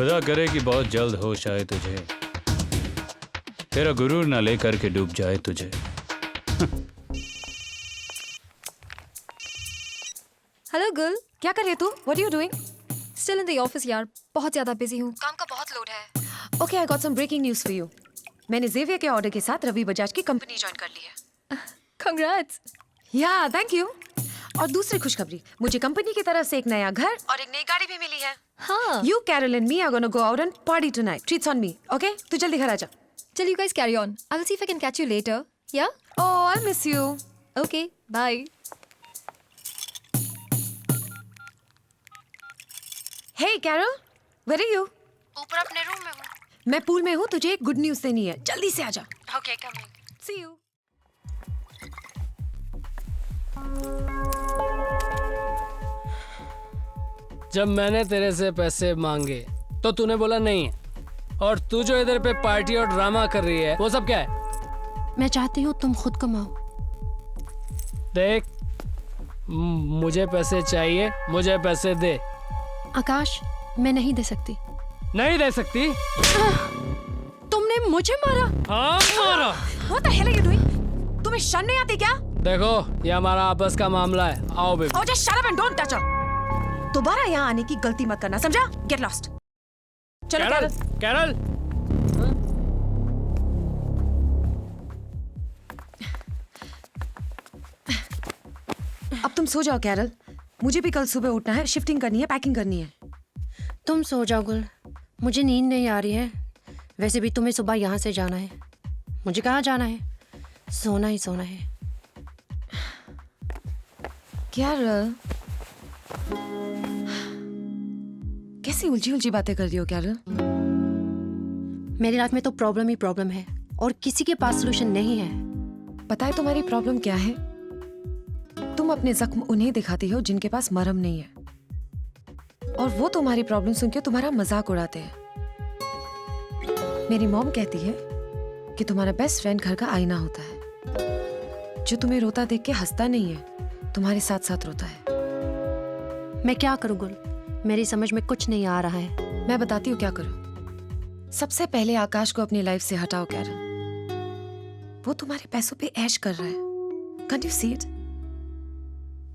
खुदा करे कि बहुत जल्द होश आए तुझे, तेरा गुरूर ना लेकर के डूब जाए तुझे। हेलो गुल, क्या कर रही है तू? What are you doing? Still in the office यार, बहुत ज्यादा बिजी हूँ, काम का बहुत लोड है। Okay, I got some breaking news for you. मैंने जेवियर के ऑर्डर के साथ रवि बजाज की कंपनी ज्वाइन कर ली है। कंग्रेट्स। या थैंक यू। और दूसरी खुशखबरी, मुझे कंपनी की तरफ से एक नया घर और एक नई गाड़ी भी मिली है। हाँ, You, Carol and me are gonna go out and party tonight. Treats on me, okay? तू जल्दी घर आ जा। चल you guys carry on. I will see if I can catch you later. Yeah? Oh, I'll miss you. Okay, bye. Hey, Carol, where are you? ऊपर अपने room में हूँ। मैं पूल में हूँ, तुझे एक गुड न्यूज़ देनी है, जल्दी से आ जा। Okay, coming. See you. जब मैंने तेरे से पैसे मांगे तो तूने बोला नहीं, और तू जो इधर पे पार्टी और ड्रामा कर रही है वो सब क्या है? मैं चाहती हूँ तुम खुद कमाओ। देख, मुझे पैसे चाहिए, मुझे पैसे दे। आकाश, मैं नहीं दे सकती। नहीं दे सकती? तुमने मुझे मारा। हाँ मारा। What the hell are you doing? तुम्हें शर्म नहीं आती क्या? देखो, ये हमारा आपस का मामला है, आओ baby. Oh, just shut up and don't touch her. दोबारा यहाँ आने की गलती मत करना, समझा? Get lost. चलो कैरल, कैरल। कैरल। अब तुम सो जाओ कैरल, मुझे भी कल सुबह उठना है, शिफ्टिंग करनी है, पैकिंग करनी है। तुम सो जाओ गुल, मुझे नींद नहीं आ रही है। वैसे भी तुम्हें सुबह यहाँ से जाना है। मुझे कहाँ जाना है? सोना ही सोना है। कैरल, कैसी उलझी उलझी बातें कर रही हो कैरल? मेरी लाइफ में तो प्रॉब्लम ही प्रॉब्लम है और किसी के पास सोल्यूशन नहीं है। पता है तुम्हारी प्रॉब्लम क्या है? तुम अपने जख्म उन्हें दिखाती हो जिनके पास मरहम नहीं है, और वो तुम्हारी प्रॉब्लम सुन के तुम्हारा मजाक उड़ाते हैं। मेरी मॉम कहती है कि तुम्हारा बेस्ट फ्रेंड घर का आईना होता है, जो तुम्हें रोता देख के हंसता नहीं है, तुम्हारे साथ साथ रोता है। मैं क्या करूँ गुल, मेरी समझ में कुछ नहीं आ रहा है। मैं बताती हूँ क्या करो। सबसे पहले आकाश को अपनी लाइफ से हटाओ कैरल। वो तुम्हारे पैसों पे ऐश कर रहा है। Can't you see it?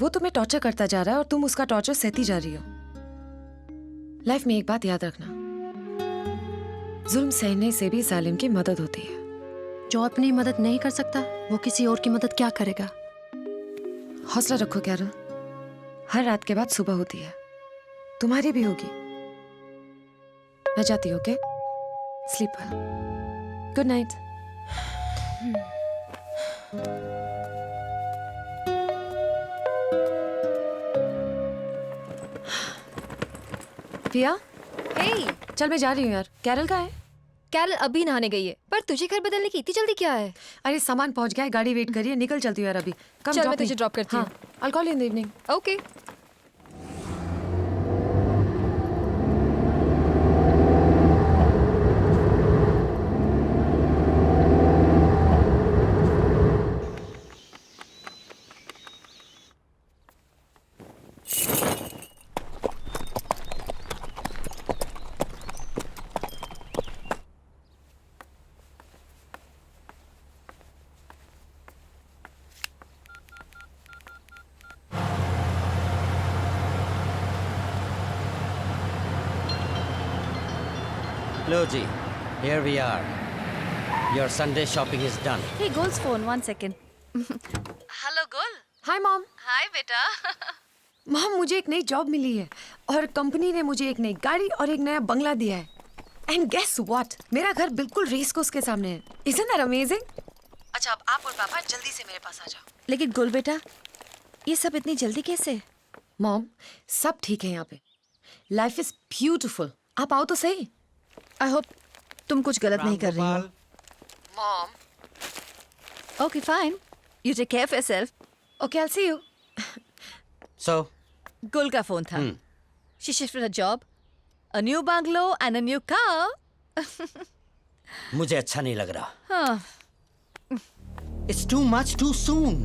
वो तुम्हें टॉर्चर करता जा रहा है और तुम उसका टॉर्चर सहती जा रही हो। लाइफ में एक बात याद रखना, जुल्म सहने से भी जालिम की मदद होती है। जो अपनी मदद नहीं कर सकता वो किसी और की मदद क्या करेगा? हौसला रखो कैरल, हर रात के बाद सुबह होती है, तुम्हारी भी होगी। मैं जाती हूँ, okay? Sleep well, good night. पिया, Hey, चल मैं जा रही हूँ यार। कैरल का है? कैरल अभी नहाने गई है, पर तुझे घर बदलने की इतनी जल्दी क्या है? अरे सामान पहुंच गया है, गाड़ी वेट करिए, निकल चलती हूँ यार अभी। कम चल, मैं तुझे drop करती हूँ। I'll call you in the evening. Okay. Hello, Ji. Here we are. Your Sunday shopping is done. Hey, Gul's phone, 1 second. Hello गुल। Hi mom. Hi, beta. Mom, मुझे एक नई जॉब मिली है और कंपनी ने मुझे एक नई गाड़ी और एक नया बंगला दिया है। एंड गेस व्हाट, मेरा घर बिल्कुल रेस कोर्स के सामने है। Isn't that amazing? अच्छा, अब आप और पापा जल्दी से मेरे पास आ जाओ। लेकिन गुल बेटा, ये सब इतनी जल्दी कैसे? मॉम, सब ठीक है यहाँ पे। Life is beautiful. आप आओ तो सही। आई होप तुम कुछ गलत नहीं कर रही हो। Mom, okay fine, you take care of yourself. Okay, I'll see you. So, Gul का फोन था। She shifted a job, a new bungalow and a new car. मुझे अच्छा नहीं लग रहा। हाँ, It's too much too soon.